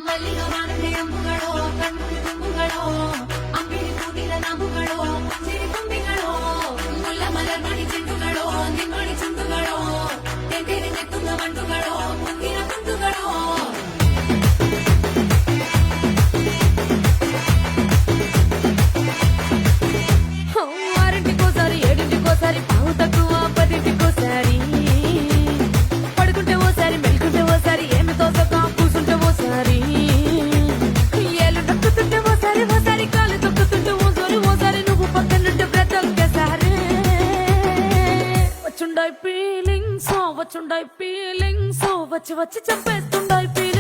ಮಲ್ಲಿಗೆ ಮಾನವೇ ಅಂಬುಗಳೋ ಕಣ್ಣು ತುಂಬುಗಳೋ ಅಂಬಿಡಿ ಕೂದಿಲ ನಾಮುಗಳೋ ಸಿರಿ ತುಂಬಿಗಳೋ ಮುಲ್ಲ ಮಲರ್ ಮಣಿ ಚೆಂಡುಗಳೋ ನಿಮ್ಮಣಿ ಚುಂಡುಗಳೋ ತೆಂಟೆರೆ ನೆತ್ತುಂಗ ಮಂಡುಗಳೋ ಮುಂಗಿನ ಕುಂದುಗಳೋ ఆరింటికోసారి ఏడింటికోసారి పావు తక్కువ పదింటికోసారి పడుకుంటే ఓసారి మెలుకుంటే ఓసారి ఏమి తోసక కూసుంటే ఓసారి ఏళ్ళు తొక్కుతుంటే ఓసారి ఓసారి కాలు తొక్కుతుంటే ఓసారి నువ్వు పక్కనుంటే ప్రతి ఒక్కసారి వచ్చుండాయి ఫీలింగ్స్ వచ్చి వచ్చి చంపేస్తుండాయి ఫీలింగ్స్